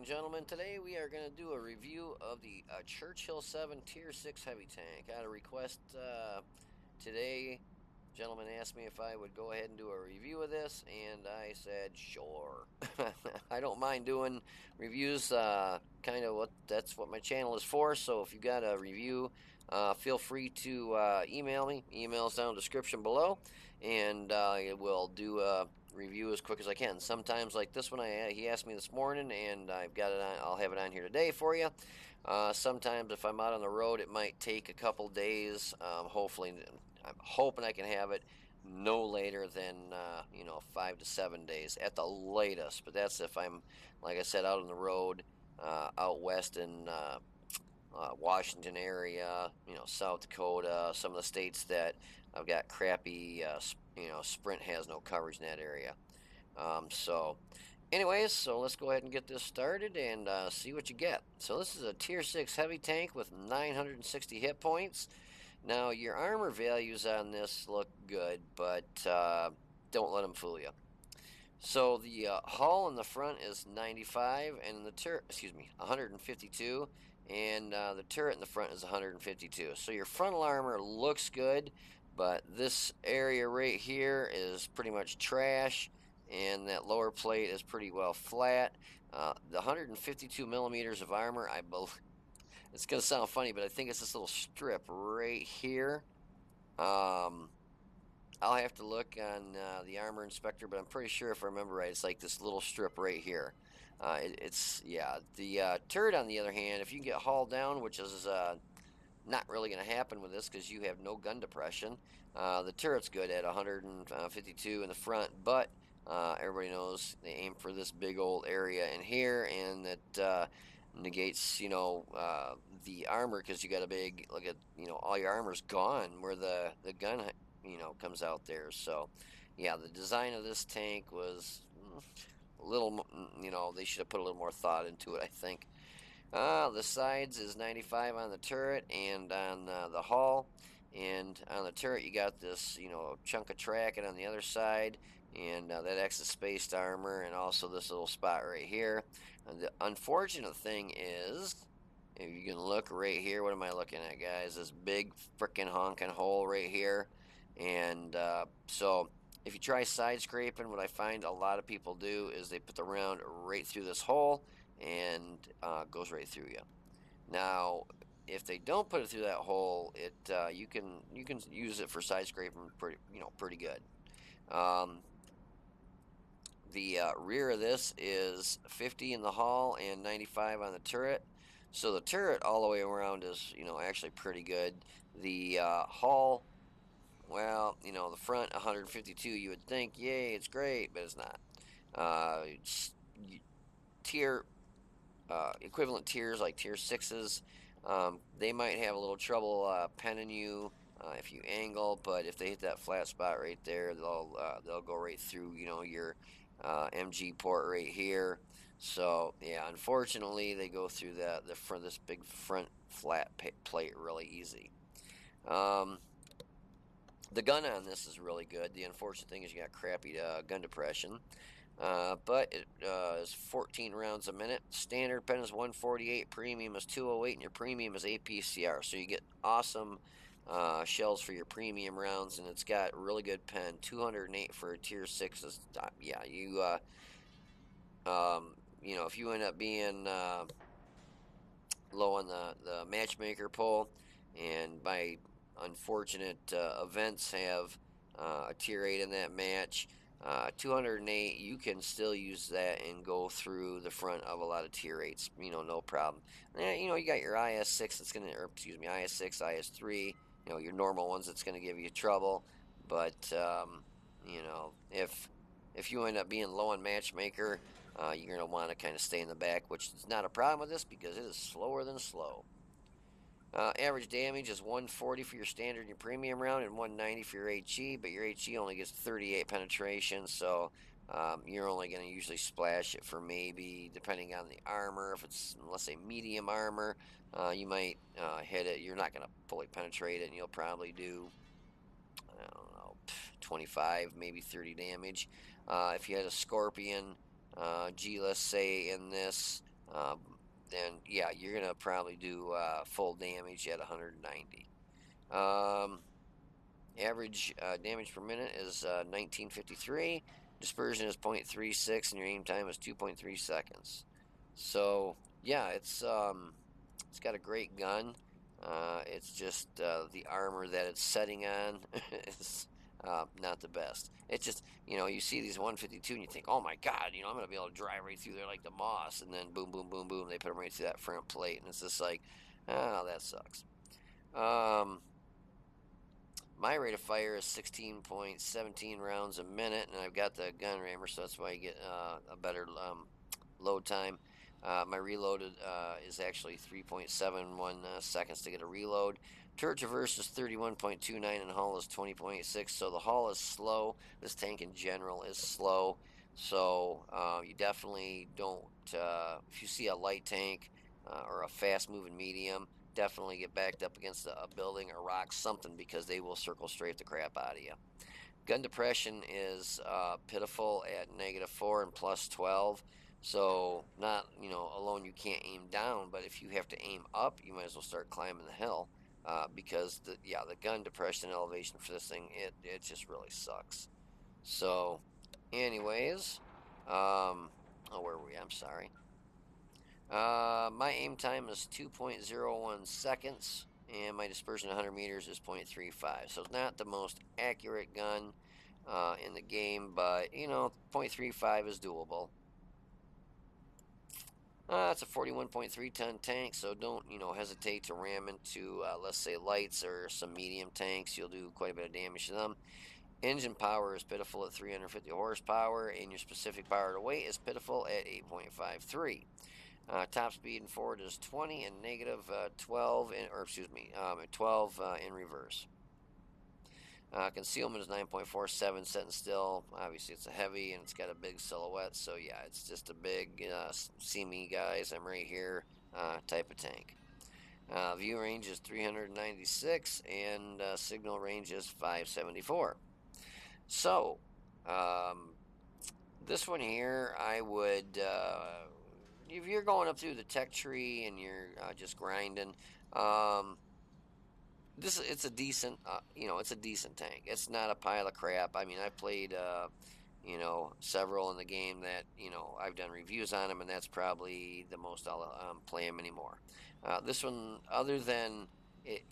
and gentlemen, today we are going to do a review of the Churchill 7 Tier 6 Heavy Tank. I had a request today. Gentleman asked me if I would go ahead and do a review of this, and I said sure. I don't mind doing reviews, kind of that's what my channel is for. So if you got a review, feel free to email me. Email's down in the description below, and we'll do a review as quick as I can. Sometimes, like this one, he asked me this morning, and I've got it on. I'll have it on here today for you. Sometimes, if I'm out on the road, it might take a couple days. Hopefully, I'm hoping I can have it no later than 5 to 7 days at the latest. But that's if I'm, like I said, out on the road, out west in Washington area, South Dakota, some of the states that I've got crappy, Sprint has no coverage in that area. Anyways, so let's go ahead and get this started and see what you get. So this is a Tier 6 heavy tank with 960 hit points. Now, your armor values on this look good, but don't let them fool you. So the hull in the front is 95, and the turret, 152, and the turret in the front is 152. So your frontal armor looks good, but this area right here is pretty much trash, and that lower plate is pretty well flat. The 152 millimeters of armor, I believe, it's going to sound funny, but I think it's this little strip right here. I'll have to look on the armor inspector, but I'm pretty sure if I remember right, it's like this little strip right here. The turret, on the other hand, if you can get hauled down, which is not really going to happen with this because you have no gun depression, the turret's good at 152 in the front, but everybody knows they aim for this big old area in here, and that negates, the armor because you got a big, look at, all your armor's gone where the gun comes out there. So yeah, the design of this tank was a little, they should have put a little more thought into it, I think. The sides is 95 on the turret and on the hull, and on the turret you got this chunk of tracking on the other side, and that acts as spaced armor, and also this little spot right here. The unfortunate thing is, if you can look right here, what am I looking at, guys? This big freaking honking hole right here. And so if you try side scraping, what I find a lot of people do is they put the round right through this hole and goes right through you. Now, if they don't put it through that hole, you can use it for side scraping pretty good. The rear of this is 50 in the hull and 95 on the turret. So the turret all the way around is actually pretty good. The hull, well, the front 152, you would think, yay, it's great, but it's not. Tier equivalent tiers like tier 6s, they might have a little trouble penning you if you angle, but if they hit that flat spot right there, they'll go right through your MG port right here. So yeah, unfortunately, they go through the front, this big front flat plate really easy. The gun on this is really good. The unfortunate thing is you got crappy gun depression. But it is 14 rounds a minute. Standard pen is 148, premium is 208, and your premium is APCR. So you get awesome shells for your premium rounds, and it's got really good pen. 208 for a tier 6 is, yeah, if you end up being low on the matchmaker pull, and by unfortunate events have a tier 8 in that match, 208, you can still use that and go through the front of a lot of tier 8s, no problem. You got your IS6 that's going to, or excuse me, IS6, IS3, your normal ones that's going to give you trouble, but, if you end up being low on matchmaker, you're going to want to kind of stay in the back, which is not a problem with this because it is slower than slow. Average damage is 140 for your standard and your premium round, and 190 for your HE, but your HE only gets 38 penetration, so you're only going to usually splash it for maybe, depending on the armor, if it's, let's say, medium armor, you might hit it. You're not going to fully penetrate it, and you'll probably do, I don't know, 25, maybe 30 damage. If you had a Scorpion G, let's say, in this, um, then yeah, you're gonna probably do full damage at 190. Um, Average damage per minute is 1953. Dispersion is 0.36, and your aim time is 2.3 seconds. So yeah, it's got a great gun. It's just the armor that it's setting on is not the best. It's just, you see these 152 and you think, oh my God, I'm gonna be able to drive right through there like the Moss, and then boom, boom, boom, boom, they put them right through that front plate, and it's just like, oh, that sucks. Um, my rate of fire is 16.17 rounds a minute, and I've got the gun rammer, so that's why I get a better load time. My reloaded is actually 3.71 seconds to get a reload. Turret traverse is 31.29 and hull is 20.86, so the hull is slow. This tank in general is slow, so you definitely don't, if you see a light tank or a fast moving medium, definitely get backed up against a building or rock, something, because they will circle strafe the crap out of you. Gun depression is pitiful at -4 and +12. So not, alone you can't aim down, but if you have to aim up, you might as well start climbing the hill, because the gun depression elevation for this thing, it just really sucks. So, anyways, oh, where were we? I'm sorry. My aim time is 2.01 seconds, and my dispersion 100 meters is 0.35. So it's not the most accurate gun in the game, but 0.35 is doable. It's a 41.3 ton tank, so don't hesitate to ram into, let's say, lights or some medium tanks. You'll do quite a bit of damage to them. Engine power is pitiful at 350 horsepower, and your specific power to weight is pitiful at 8.53. Top speed and forward is 20 and -12, or excuse me, 12 in reverse. Concealment is 9.47, setting still. Obviously, it's a heavy and it's got a big silhouette, so yeah, it's just a big, see me guys, I'm right here type of tank. View range is 396 and signal range is 574. So, um, this one here, I would, if you're going up through the tech tree and you're just grinding, um, it's a decent, it's a decent tank. It's not a pile of crap. I mean, I've played, several in the game that, I've done reviews on them, and that's probably the most I'll play them anymore. This one, other than it,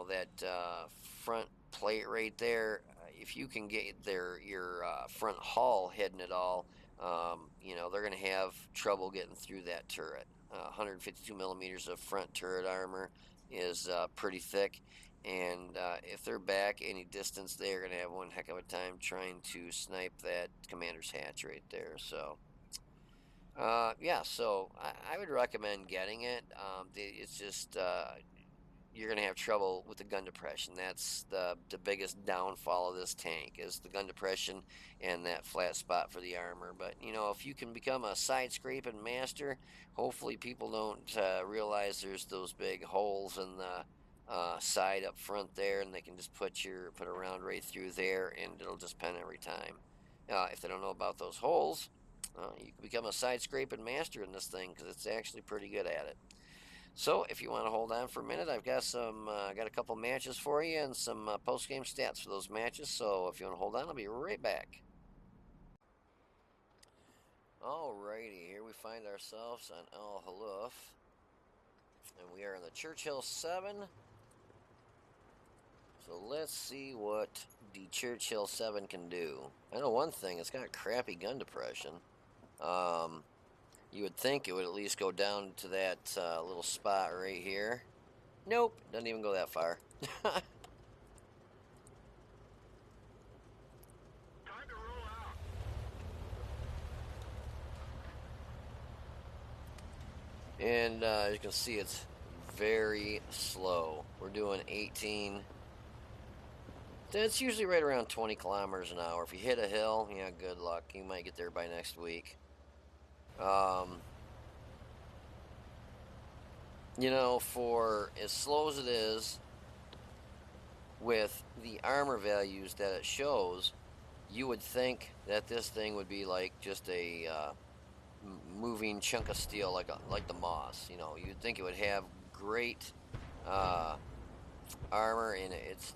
that front plate right there, if you can get your front hull hidden at all, they're going to have trouble getting through that turret. 152 millimeters of front turret armor is pretty thick, and if they're back any distance, they're going to have one heck of a time trying to snipe that commander's hatch right there. So, yeah, so I would recommend getting it. It's just you're going to have trouble with the gun depression. That's the biggest downfall of this tank, is the gun depression and that flat spot for the armor. But if you can become a side scraping master, hopefully people don't realize there's those big holes in the side up front there, and they can just put a round right through there, and it'll just pen every time. If they don't know about those holes, you can become a side scraping master in this thing, because it's actually pretty good at it. So if you want to hold on for a minute, I've got got a couple matches for you and some post-game stats for those matches. So if you want to hold on, I'll be right back. Alrighty, here we find ourselves on El Haluf, and we are in the Churchill 7. So let's see what the Churchill 7 can do. I know one thing, it's got crappy gun depression. You would think it would at least go down to that little spot right here. Nope, doesn't even go that far. And as you can see, it's very slow. We're doing 18. It's usually right around 20 kilometers an hour. If you hit a hill, yeah, good luck. You might get there by next week. Um, for as slow as it is, with the armor values that it shows, you would think that this thing would be like just a moving chunk of steel like the Moss. You know, you'd think it would have great uh, armor, and it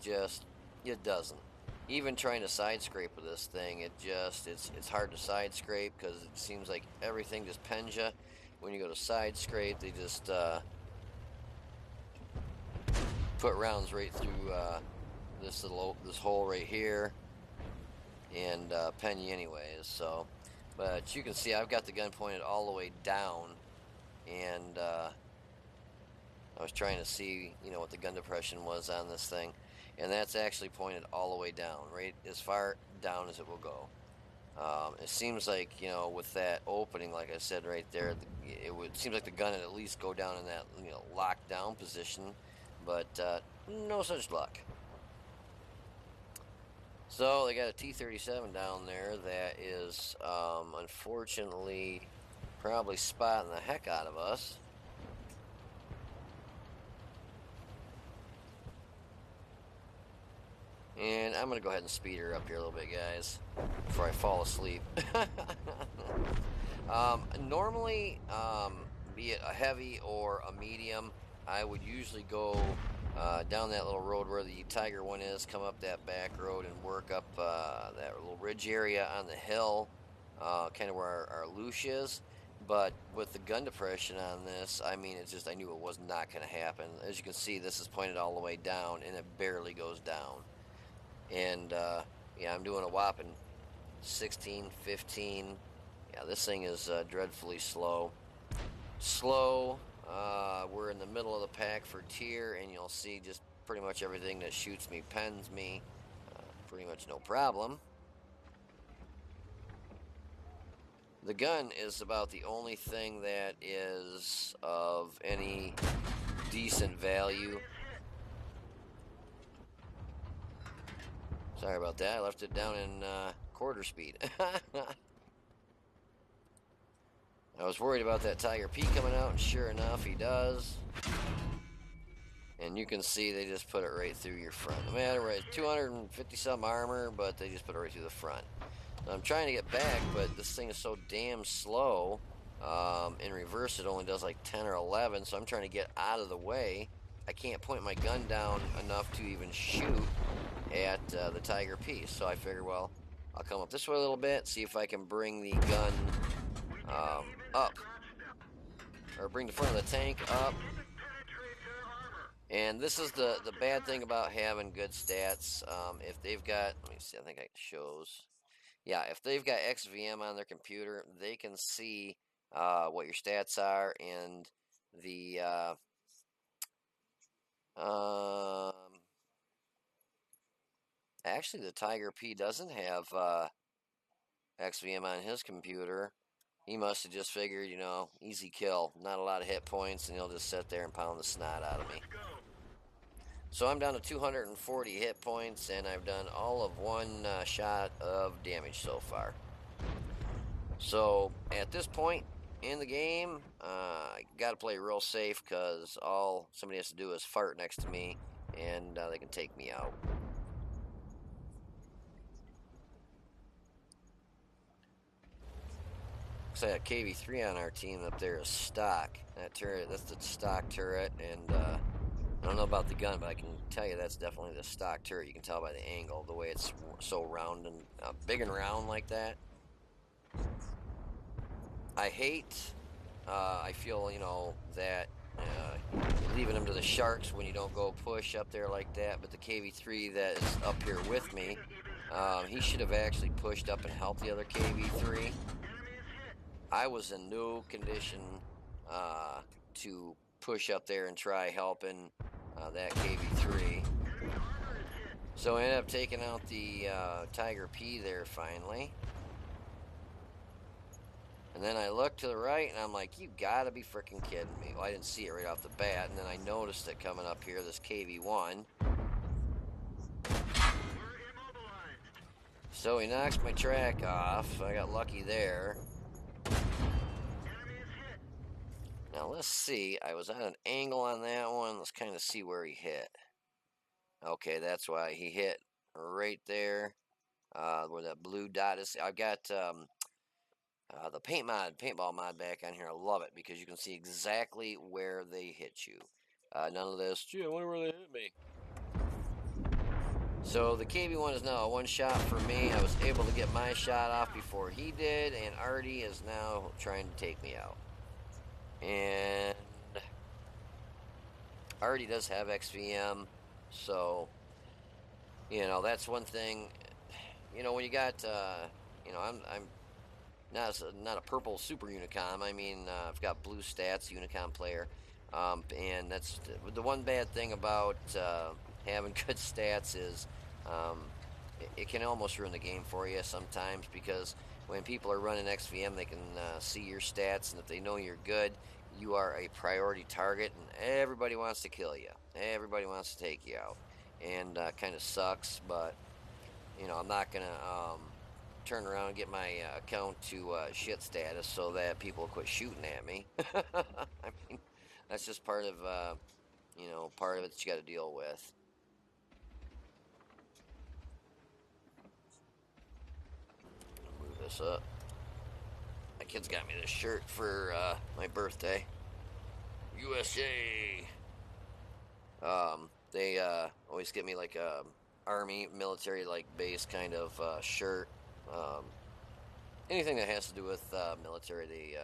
doesn't. Even trying to side scrape with this thing, it's hard to side scrape because it seems like everything just pens you. When you go to side scrape, they just put rounds right through this hole right here and pen you anyways. So, but you can see I've got the gun pointed all the way down, and I was trying to see, what the gun depression was on this thing, and that's actually pointed all the way down, right as far down as it will go. It seems like, with that opening, like I said right there, seems like the gun would at least go down in that, locked down position, but no such luck. So they got a T-37 down there that is, unfortunately, probably spotting the heck out of us. And I'm going to go ahead and speed her up here a little bit, guys, before I fall asleep. Normally, be it a heavy or a medium, I would usually go down that little road where the Tiger one is, come up that back road and work up that little ridge area on the hill, kind of where our Lush is. But with the gun depression on this, I mean, I knew it was not going to happen. As you can see, this is pointed all the way down, and it barely goes down. And yeah, I'm doing a whopping 16, 15. Yeah, this thing is dreadfully slow. We're in the middle of the pack for tier, and you'll see just pretty much everything that shoots me pens me. Pretty much no problem. The gun is about the only thing that is of any decent value. Sorry about that. I left it down in quarter speed. I was worried about that Tiger P coming out, and sure enough, he does. And you can see they just put it right through your front. No matter what, 250 some armor, but they just put it right through the front. So I'm trying to get back, but this thing is so damn slow. In reverse, it only does like 10 or 11, so I'm trying to get out of the way. I can't point my gun down enough to even shoot at the Tiger P. So I figure, well, I'll come up this way a little bit, see if I can bring the gun up, or bring the front of the tank up. And this is the bad thing about having good stats. If they've got, let me see, I think it shows. Yeah, if they've got XVM on their computer, they can see what your stats are, and the actually the Tiger P doesn't have XVM on his computer. He must have just figured, easy kill, not a lot of hit points, and he'll just sit there and pound the snot out of me. So I'm down to 240 hit points, and I've done all of one shot of damage so far. So at this point in the game, I got to play real safe, because all somebody has to do is fart next to me, and they can take me out. Looks like a KV3 on our team up there is stock. That turret, that's the stock turret, and I don't know about the gun, but I can tell you that's definitely the stock turret. You can tell by the angle, the way it's so round and big and round like that. I feel, that leaving them to the sharks when you don't go push up there like that. But the KV3 that is up here with me, he should have actually pushed up and helped the other KV3. I was in no condition to push up there and try helping that KV3. So I ended up taking out the Tiger P there finally. And then I looked to the right, and I'm like, you gotta be freaking kidding me. Well, I didn't see it right off the bat, and then I noticed it coming up here, this KV1. So he knocks my track off. I got lucky there. Now let's see. I was at an angle on that one. Let's kind of see where he hit. Okay, that's why he hit right there, where that blue dot is. I've got The paintball mod back on here, I love it because you can see exactly where they hit you. None of this, gee, I wonder where they hit me. So the KB1 is now a one shot for me. I was able to get my shot off before he did, and Artie is now trying to take me out. And Artie does have XVM, so, you know, that's one thing. You know, when you got, you know, I'm not a purple super Unicom. I mean, I've got blue stats, Unicom player. And that's the one bad thing about having good stats is it can almost ruin the game for you sometimes, because when people are running XVM, they can see your stats, and if they know you're good, you are a priority target, and everybody wants to kill you. Everybody wants to take you out, and kind of sucks. But you know, I'm not gonna turn around and get my account to shit status so that people quit shooting at me. I mean, that's just part of you know, part of it that you got to deal with. Move this up. My kids got me this shirt for my birthday. USA. They always get me like a army, military like base kind of shirt. Um, Anything that has to do with military, they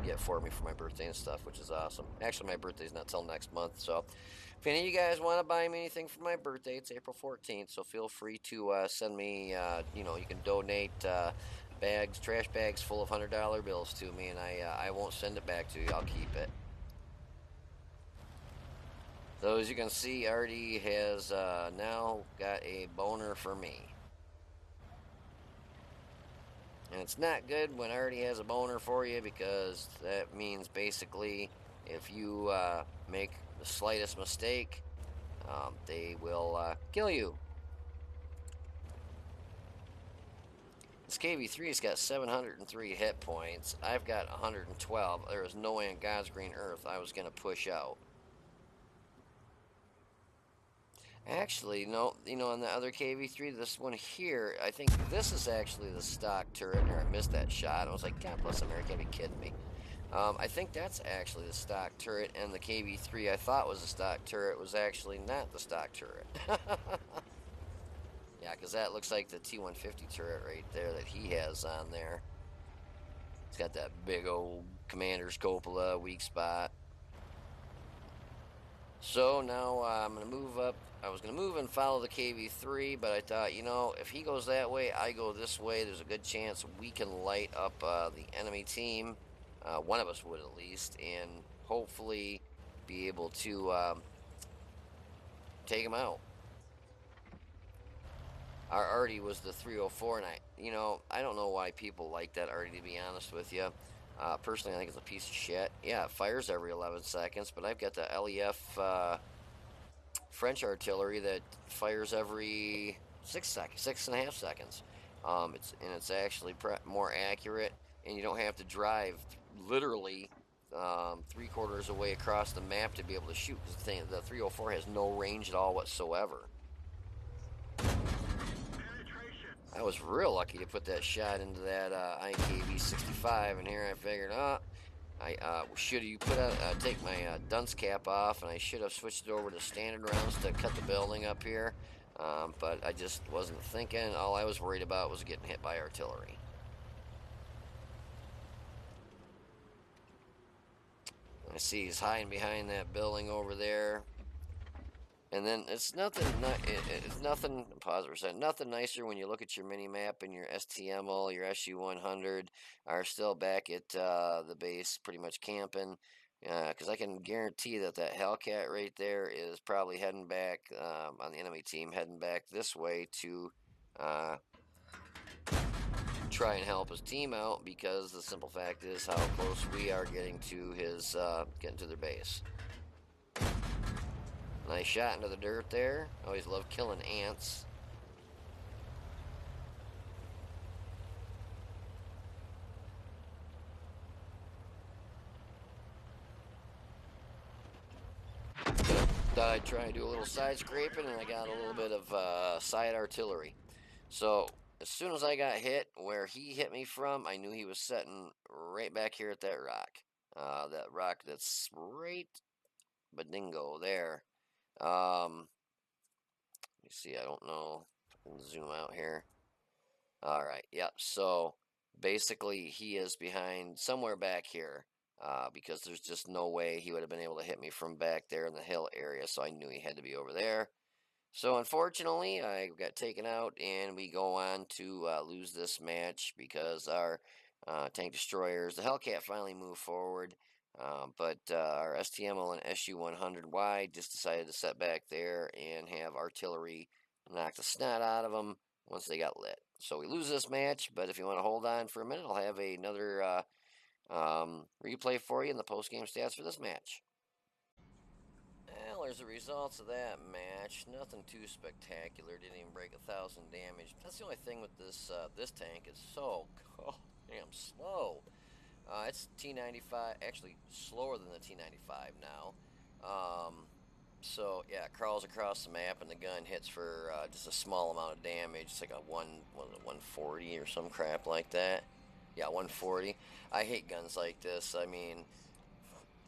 get for me for my birthday and stuff, which is awesome. Actually, my birthday's not till next month, so if any of you guys want to buy me anything for my birthday, it's April 14th, so feel free to send me, you know, you can donate bags, trash bags full of $100 bills to me, and I won't send it back to you. I'll keep it. So as you can see, Artie has now got a boner for me. And it's not good when Artie has a boner for you, because that means basically if you make the slightest mistake, they will kill you. This KV3's got 703 hit points. I've got 112. There is no way on God's green earth I was going to push out. Actually, no, you know, on the other KV3, this one here, I think this is actually the stock turret. Or I missed that shot. I was like, God bless America, you can't be kidding me. I think that's actually the stock turret, and the KV3 I thought was the stock turret was actually not the stock turret. Yeah, because that looks like the T-150 turret right there that he has on there. It's got that big old commander's cupola, weak spot. So now I'm going to move up. I was going to move and follow the KV3, but I thought, you know, if he goes that way, I go this way. There's a good chance we can light up the enemy team. One of us would at least, and hopefully be able to take him out. Our Artie was the 304, and I don't know why people like that Artie, to be honest with you. Personally, I think it's a piece of shit. Yeah, it fires every 11 seconds, but I've got the LEF French artillery that fires every 6.5 seconds. It's actually more accurate, and you don't have to drive literally 3/4 away across the map to be able to shoot, because the 304 has no range at all whatsoever. I was real lucky to put that shot into that IKV-65, and here I figured, I should have take my dunce cap off, and I should have switched it over to standard rounds to cut the building up here, but I just wasn't thinking. All I was worried about was getting hit by artillery. I see he's hiding behind that building over there. And then it's nothing. It's nothing. Pause for a second. Nothing nicer when you look at your mini map and your STML, your SU-100 are still back at the base, pretty much camping. Because I can guarantee that Hellcat right there is probably heading back on the enemy team, heading back this way to try and help his team out. Because the simple fact is how close we are getting to getting to their base. Nice shot into the dirt there. Always love killing ants. Thought I'd try and do a little side scraping, and I got a little bit of side artillery. So As soon as I got hit where he hit me from, I knew he was sitting right back here at that rock. That rock that's right badingo there. Let me see. I don't know if I can zoom out here. All right. Yep. So basically, he is behind somewhere back here because there's just no way he would have been able to hit me from back there in the hill area. So I knew he had to be over there. So unfortunately, I got taken out, and we go on to lose this match because our tank destroyers, the Hellcat, finally moved forward, but our STML and SU-100Y just decided to sit back there and have artillery knock the snot out of them once they got lit. So we lose this match, but if you want to hold on for a minute, I'll have another replay for you in the post-game stats for this match. Well, there's the results of that match. Nothing too spectacular. Didn't even break 1,000 damage. That's the only thing with this tank. It's so damn slow. It's T95, actually slower than the T95 now. So yeah, it crawls across the map and the gun hits for just a small amount of damage. It's like a 140 or some crap like that. Yeah, 140. I hate guns like this. I mean,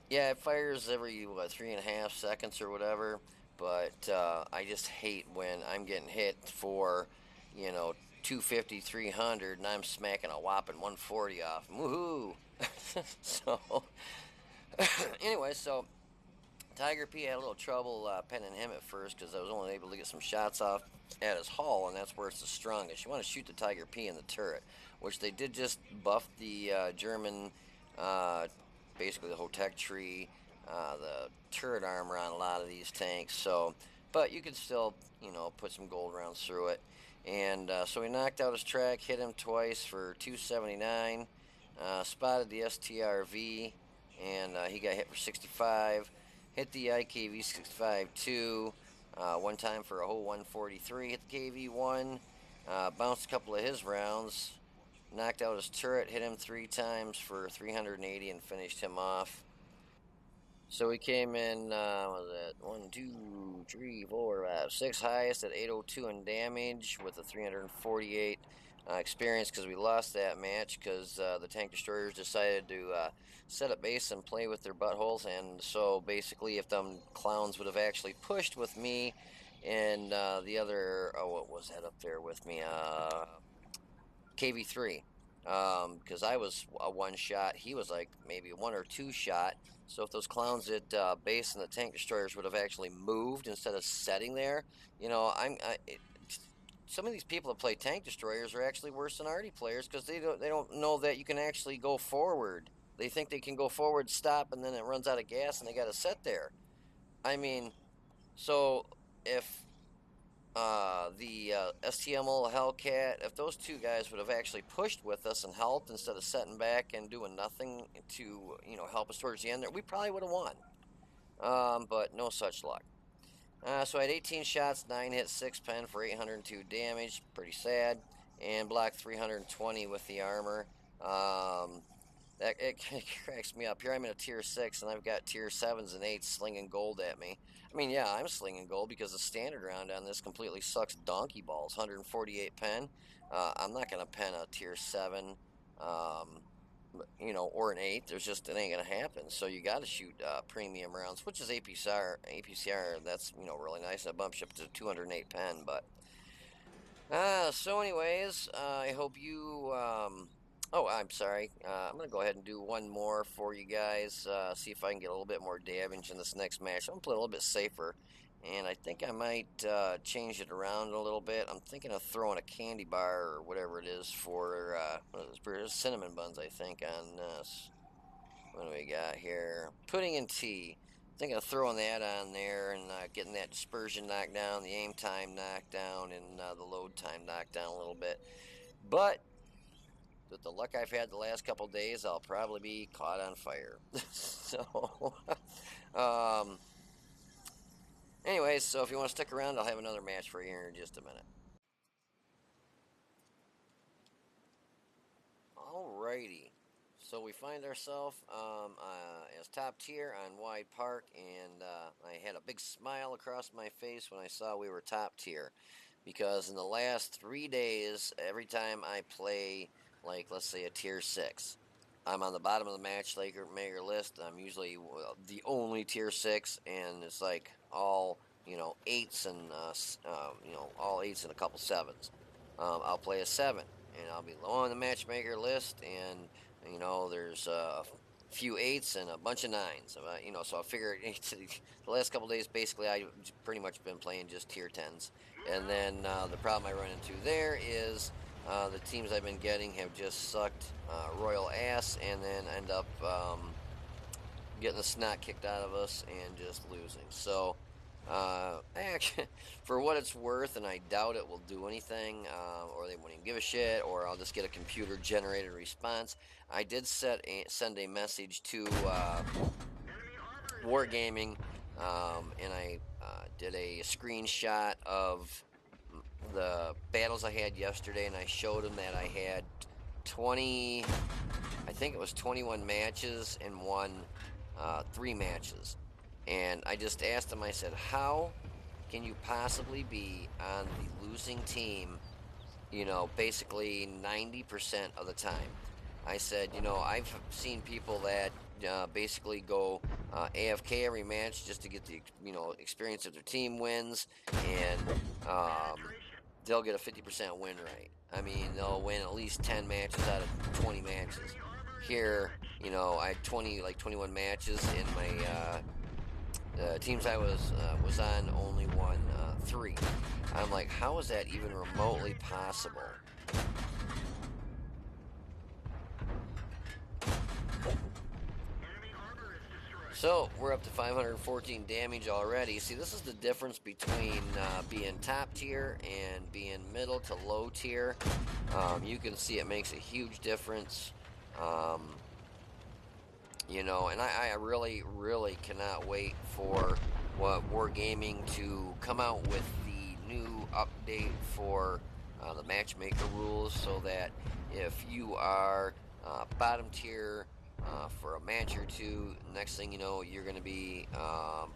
yeah, it fires every 3.5 seconds or whatever. But I just hate when I'm getting hit for, you know, 250, 300, and I'm smacking a whopping 140 off. Woohoo! So anyway, so Tiger P had a little trouble penning him at first because I was only able to get some shots off at his hull, and that's where it's the strongest. You want to shoot the Tiger P in the turret, which they did just buff the German, uh, basically the Hotech tree, the turret armor on a lot of these tanks. So, but you could still, put some gold rounds through it. And so we knocked out his track, hit him twice for 279, spotted the STRV, and he got hit for 65. Hit the IKV 65 too. One time for a whole 143. Hit the KV1. Bounced a couple of his rounds. Knocked out his turret. Hit him 3 times for 380 and finished him off. So we came in, was it 1, 2, 3, 4, 5, 6 highest at 802 in damage with a 348 experience because we lost that match because the tank destroyers decided to set up base and play with their buttholes. And so basically, if them clowns would have actually pushed with me and the other, what was that up there with me? KV3. Because I was a one shot, he was like maybe 1 or 2 shot. So if those clowns at base and the tank destroyers would have actually moved instead of setting there, some of these people that play tank destroyers are actually worse than arty players because they don't know that you can actually go forward. They think they can go forward, stop, and then it runs out of gas and they got to sit there. I mean, so if the STML Hellcat, if those two guys would have actually pushed with us and helped instead of setting back and doing nothing to, help us towards the end there, we probably would have won. But no such luck. So I had 18 shots, 9 hits, 6 pen for 802 damage. Pretty sad. And blocked 320 with the armor. It cracks me up. Here I'm in a tier 6, and I've got tier 7s and 8s slinging gold at me. I mean, yeah, I'm slinging gold because the standard round on this completely sucks donkey balls. 148 pen. I'm not going to pen a tier 7, um, or an 8. It ain't going to happen. So you got to shoot premium rounds, which is APCR. APCR, that's, really nice. That bumps you up to 208 pen, but so anyways, I hope you, oh, I'm sorry. I'm gonna go ahead and do one more for you guys, see if I can get a little bit more damage in this next match. I'm gonna play a little bit safer, and I think I might, change it around a little bit. I'm thinking of throwing a candy bar or whatever it is for, what is this? Cinnamon buns, I think, on this. What do we got here? Pudding and tea. Thinking of throwing that on there and getting that dispersion knocked down, the aim time knocked down, and the load time knocked down a little bit. But with the luck I've had the last couple days, I'll probably be caught on fire. So, um, anyways, so if you want to stick around, I'll have another match for you here in just a minute. Alrighty. So we find ourselves as top tier on Wide Park, and I had a big smile across my face when I saw we were top tier. because in the last 3 days, every time I play, like, let's say a tier 6, I'm on the bottom of the matchmaker list. I'm usually the only tier 6, and it's like all, eights and, all eights and a couple sevens. I'll play a 7, and I'll be low on the matchmaker list, and, there's a few eights and a bunch of nines. So I figured the last couple days, basically, I've pretty much been playing just tier 10s. And then the problem I run into there is the teams I've been getting have just sucked royal ass, and then end up getting the snot kicked out of us and just losing. So, actually, for what it's worth, and I doubt it will do anything, or they won't even give a shit, or I'll just get a computer-generated response. I did send a message to Wargaming, and I did a screenshot of the battles I had yesterday, and I showed them that I had 20, I think it was 21 matches and won 3 matches. And I just asked him, I said, how can you possibly be on the losing team, basically 90% of the time? I said, I've seen people that basically go AFK every match just to get the, experience of their team wins, and they'll get a 50% win rate. I mean, they'll win at least 10 matches out of 20 matches. Here, I had 21 matches, and my teams I was on only won 3. I'm like, how is that even remotely possible? So, we're up to 514 damage already. See, this is the difference between being top tier and being middle to low tier. You can see it makes a huge difference. And I really, really cannot wait for Wargaming to come out with the new update for the matchmaker rules, so that if you are bottom tier for a match or two, next thing you know, you're going to be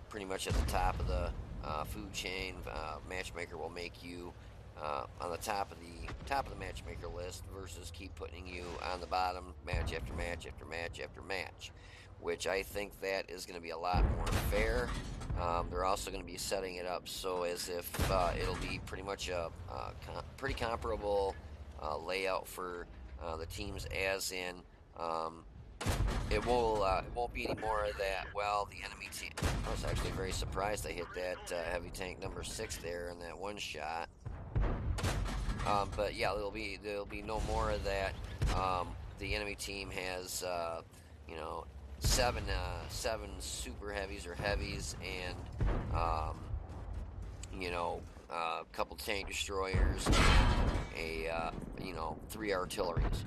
pretty much at the top of the food chain. Matchmaker will make you on the top of the matchmaker list, versus keep putting you on the bottom match after match after match after match, which I think that is going to be a lot more fair. They're also going to be setting it up so as if it'll be pretty much a pretty comparable layout for the teams, as in it won't be any more of that. Well, the enemy team. I was actually very surprised I hit that heavy tank number 6 there in that one shot. But yeah, there'll be no more of that. The enemy team has seven super heavies or heavies, and a couple tank destroyers, and 3 artilleries.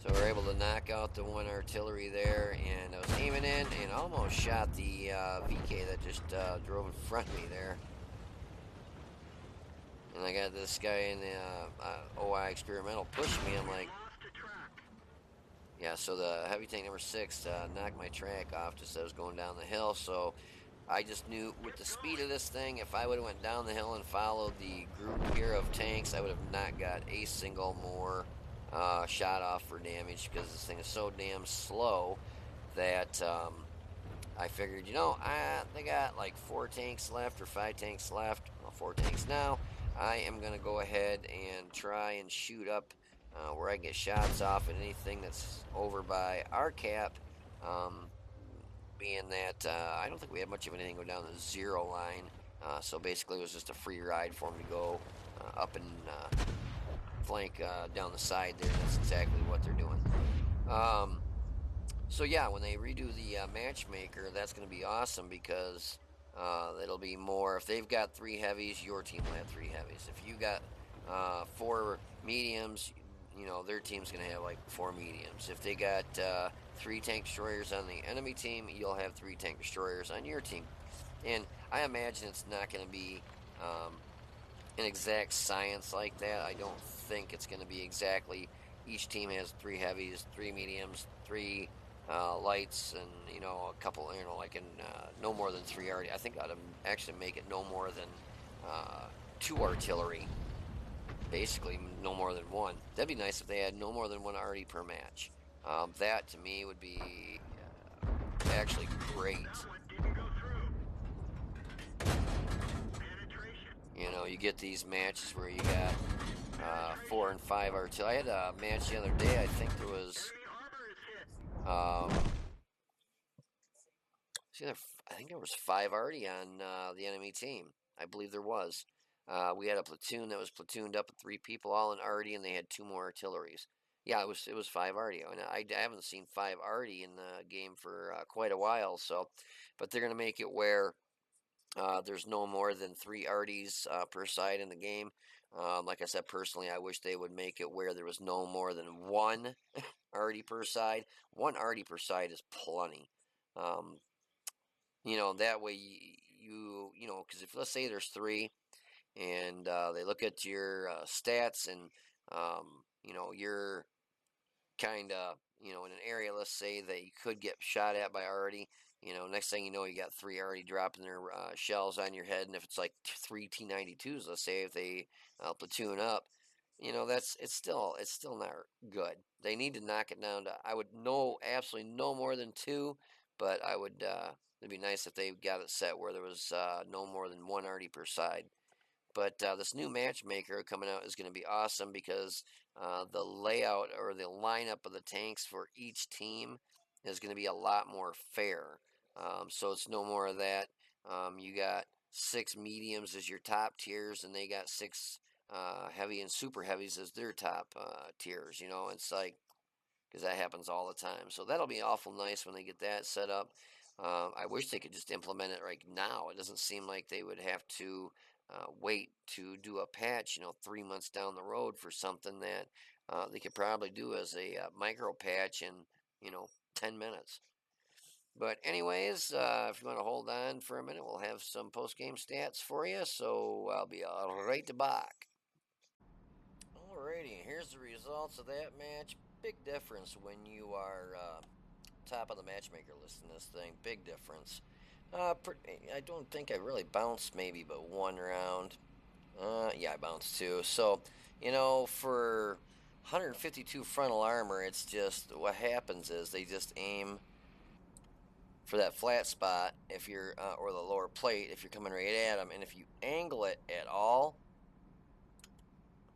So we're able to knock out the 1 artillery there, and I was aiming in and almost shot the VK that just drove in front of me there. And I got this guy in the OI experimental pushing me. I'm like, yeah, so the heavy tank number 6 knocked my track off just as I was going down the hill. So I just knew with the speed of this thing, if I would have went down the hill and followed the group here of tanks, I would have not got a single more shot off for damage, because this thing is so damn slow that I figured, they got like 4 tanks left or 5 tanks left. Well, 4 tanks now. I am going to go ahead and try and shoot up where I get shots off at anything that's over by our cap, being that I don't think we had much of anything go down the 0 line, so basically it was just a free ride for them to go up and flank down the side there. That's exactly what they're doing. So yeah, when they redo the matchmaker, that's going to be awesome, because it'll be more. If they've got 3 heavies, your team will have 3 heavies. If you got 4 mediums, their team's going to have like 4 mediums. If they got 3 tank destroyers on the enemy team, you'll have 3 tank destroyers on your team. And I imagine it's not going to be an exact science like that. I don't think it's going to be exactly each team has 3 heavies, 3 mediums, 3 lights, and a couple, like in no more than 3 arty. I think I'd actually make it no more than 2 artillery. Basically, no more than one. That'd be nice if they had no more than 1 arty per match. That to me would be actually great. You get these matches where you got 4 and 5 artillery. I had a match the other day. I think there was um, I think there was 5 already on the enemy team. I believe there was. We had a platoon that was platooned up with 3 people, all in arty, and they had 2 more artilleries. Yeah, it was 5 arty, and I haven't seen 5 arty in the game for quite a while. So, but they're gonna make it where there's no more than 3 arties per side in the game. Like I said, personally, I wish they would make it where there was no more than 1 arty per side. 1 arty per side is plenty. Um, that way because if let's say there's 3 and they look at your stats and you're kind of in an area, let's say, that you could get shot at by arty. Next thing you know, you got 3 already dropping their shells on your head, and if it's like 3 T-92s, let's say, if they platoon up, it's still not good. They need to knock it down to, I would know absolutely no more than 2, but I would it'd be nice if they got it set where there was no more than 1 arty per side. But this new matchmaker coming out is going to be awesome because the layout or the lineup of the tanks for each team is going to be a lot more fair. So it's no more of that. You got 6 mediums as your top tiers, and they got 6 heavy and super heavies as their top tiers. It's like, because that happens all the time. So that'll be awful nice when they get that set up. I wish they could just implement it right now. It doesn't seem like they would have to wait to do a patch, 3 months down the road for something that they could probably do as a micro patch in, 10 minutes. But anyways, if you want to hold on for a minute, we'll have some post-game stats for you. So I'll be right back. Alrighty, here's the results of that match. Big difference when you are top of the matchmaker list in this thing. Big difference. I don't think I really bounced maybe but 1 round. Yeah, I bounced 2. So, for 152 frontal armor, it's just what happens is they just aim for that flat spot if you're or the lower plate if you're coming right at them, and if you angle it at all,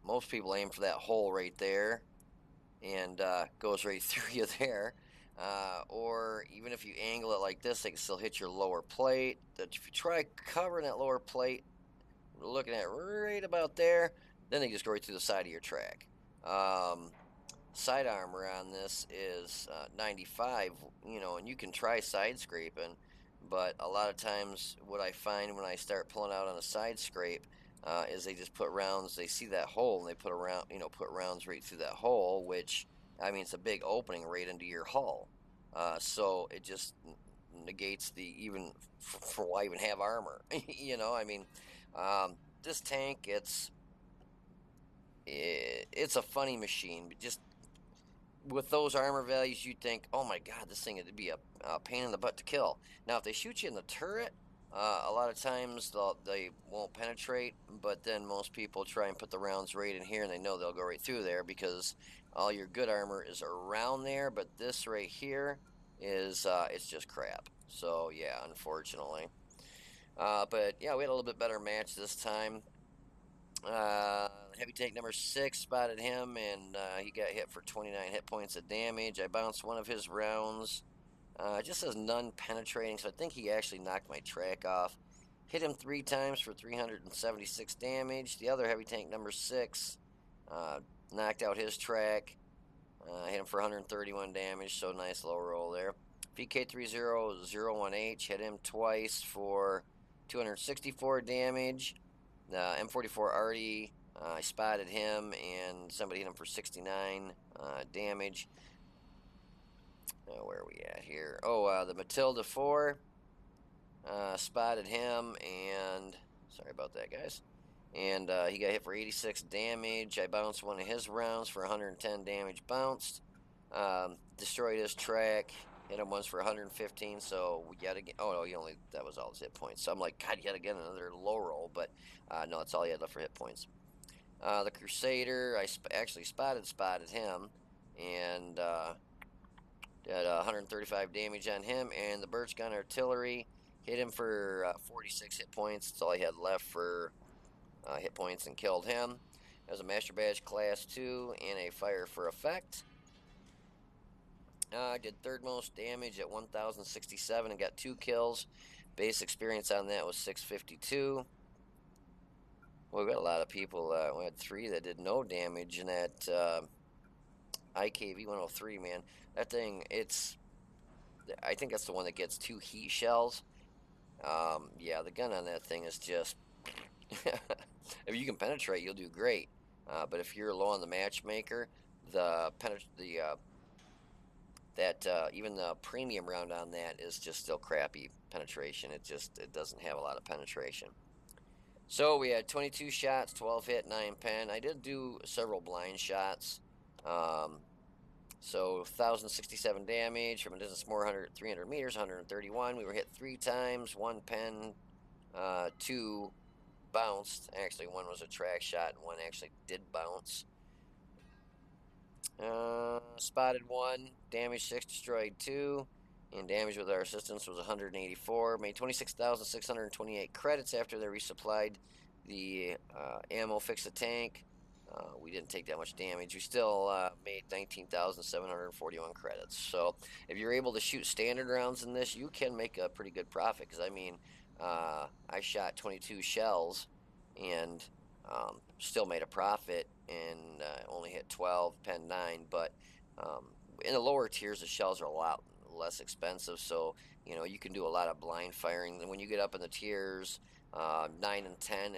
most people aim for that hole right there and goes right through you there. Or even if you angle it like this, they can still hit your lower plate. That if you try covering that lower plate, looking at right about there, then they just go right through the side of your track. Side armor on this is 95, and you can try side scraping, but a lot of times what I find when I start pulling out on a side scrape is they just put rounds. They see that hole and they put rounds right through that hole, which I mean it's a big opening right into your hull. So it just negates the even for why even have armor. I mean, this tank it's a funny machine, but just with those armor values, you'd think, oh my god, this thing would be a pain in the butt to kill. Now, if they shoot you in the turret, a lot of times they won't penetrate, but then most people try and put the rounds right in here, and they know they'll go right through there because all your good armor is around there, but this right here is it's just crap. So yeah, unfortunately. But yeah, we had a little bit better match this time. Heavy tank number 6 spotted him, and he got hit for 29 hit points of damage. I bounced one of his rounds. It just says none penetrating, so I think he actually knocked my track off. Hit him 3 times for 376 damage. The other heavy tank number 6 knocked out his track. Hit him for 131 damage, so nice low roll there. VK3001H hit him twice for 264 damage. M44 Artie, I spotted him, and somebody hit him for 69 damage. Where are we at here? Oh, the Matilda 4, spotted him, and sorry about that, guys. And he got hit for 86 damage. I bounced one of his rounds for 110 damage bounced. Destroyed his track. Hit him once for 115, so yet again. Oh no, that was all his hit points. So I'm like, God, yet again another low roll, but no, that's all he had left for hit points. The Crusader, I actually spotted him, and did 135 damage on him. And the Birch Gun Artillery hit him for 46 hit points. That's all he had left for hit points, and killed him. There's a Master Badge Class 2 and a Fire for Effect. I did third most damage at 1,067 and got 2 kills. Base experience on that was 652. Well, we got a lot of people. We had 3 that did no damage in that IKV 103, man. That thing, I think that's the one that gets 2 heat shells. Yeah, the gun on that thing is just. If you can penetrate, you'll do great. But if you're low on the matchmaker, even the premium round on that is just still crappy penetration. It doesn't have a lot of penetration. So we had 22 shots, 12 hit, 9 pen. I did do several blind shots. So 1,067 damage from a distance more 300 meters, 131. We were hit 3 times, 1 pen, 2 bounced. Actually, 1 was a track shot, and 1 actually did bounce. Spotted 1, damage 6, destroyed 2, and damage with our assistance was 184. Made 26,628 credits after they resupplied the ammo, fixed the tank. We didn't take that much damage. We still made 19,741 credits. So if you're able to shoot standard rounds in this, you can make a pretty good profit. Because I mean, I shot 22 shells and still made a profit, and only hit 12, pen 9. But in the lower tiers, the shells are a lot less expensive, so you can do a lot of blind firing. And when you get up in the tiers 9 and 10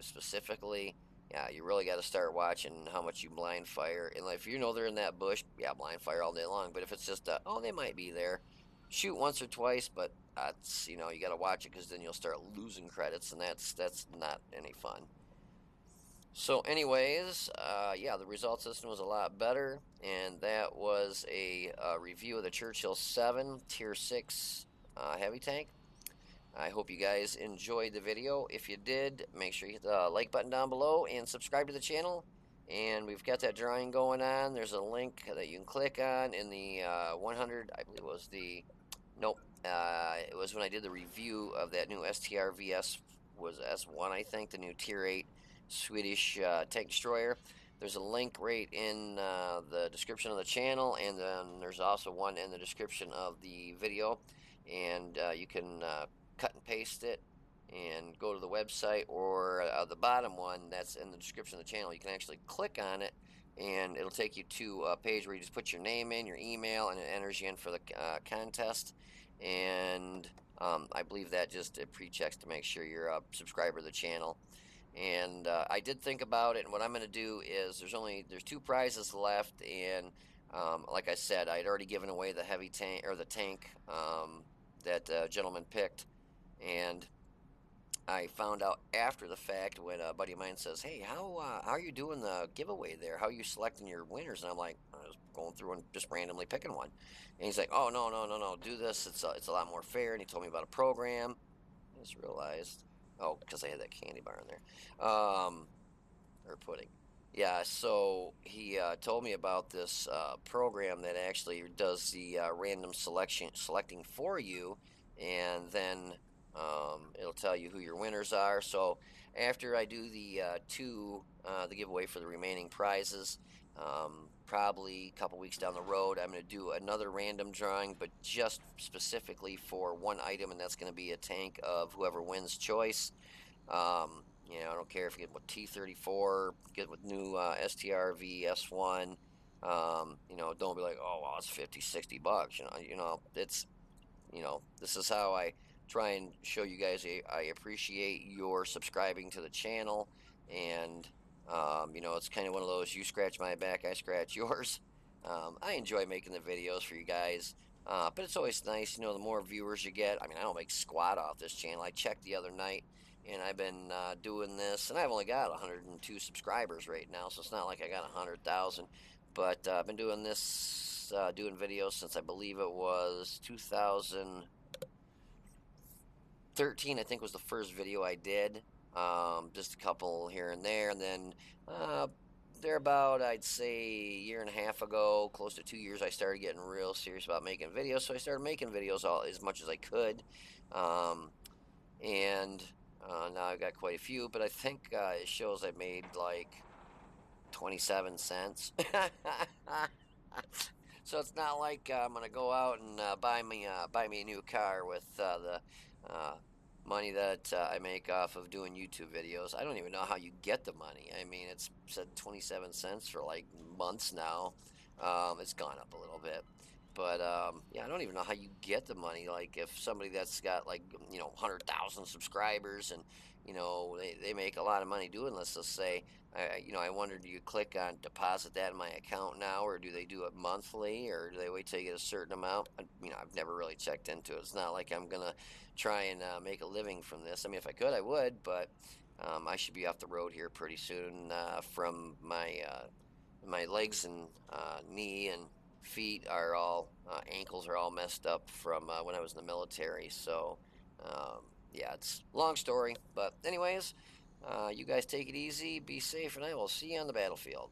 specifically, yeah, you really got to start watching how much you blind fire. And if they're in that bush, yeah, blind fire all day long. But if it's just they might be there, shoot once or twice. But you got to watch it, because then you'll start losing credits, and that's not any fun. So anyways, yeah, the result system was a lot better, and that was a review of the Churchill 7 Tier 6 heavy tank. I hope you guys enjoyed the video. If you did, make sure you hit the like button down below and subscribe to the channel. And we've got that drawing going on. There's a link that you can click on in the 100, I believe it was the, nope, it was when I did the review of that new STR-VS, was S1, I think, the new Tier 8 Swedish tank destroyer. There's a link right in the description of the channel, and then there's also one in the description of the video. And you can cut and paste it and go to the website, or the bottom one that's in the description of the channel. You can actually click on it, and it'll take you to a page where you just put your name in, your email, and it enters you in for the contest. And I believe that just pre-checks to make sure you're a subscriber to the channel. And I did think about it, and what I'm going to do is there's 2 prizes left, and like I said, I had already given away the heavy tank, or the tank that gentleman picked, and I found out after the fact when a buddy of mine says, "Hey, how are you doing the giveaway there? How are you selecting your winners?" And I'm like, I was going through and just randomly picking one, and he's like, "Oh, no, do this. It's a lot more fair." And he told me about a program. I just realized, because I had that candy bar in there, or pudding. Yeah, so he told me about this program that actually does the random selecting for you, and then it'll tell you who your winners are. So after I do the giveaway for the remaining prizes, probably a couple weeks down the road, I'm going to do another random drawing, but just specifically for one item, and that's going to be a tank of whoever wins choice. I don't care if you get with T-34, get with new STR-V S1. Don't be like, oh, well, it's 50, $60. This is how I try and show you guys I appreciate your subscribing to the channel. And, it's kind of one of those, you scratch my back, I scratch yours. I enjoy making the videos for you guys. But it's always nice, the more viewers you get. I mean, I don't make squat off this channel. I checked the other night, and I've been doing this, and I've only got 102 subscribers right now, so it's not like I got 100,000. But I've been doing this this doing videos since I believe it was 2013. I think was the first video I did. Just a couple here and there, and then uh, there about I'd say a year and a half ago, close to 2 years, I started getting real serious about making videos. So I started making videos as much as I could, um, and now I've got quite a few. But I think it shows I made like 27 cents. So it's not like I'm gonna go out and buy me a new car with the uh, money that I make off of doing YouTube videos. I don't even know how you get the money. I mean, it's said 27 cents for like months now. It's gone up a little bit. But yeah, I don't even know how you get the money. Like if somebody that's got like 100,000 subscribers and they make a lot of money doing this. Let's say I wonder, do you click on deposit that in my account now, or do they do it monthly, or do they wait till you get a certain amount? I've never really checked into it. It's not like I'm gonna try and make a living from this. I mean, if I could, I would, but I should be off the road here pretty soon from my legs and knee and feet are all ankles are all messed up from when I was in the military. So yeah, it's a long story, but anyways, you guys take it easy, be safe, and I will see you on the battlefield.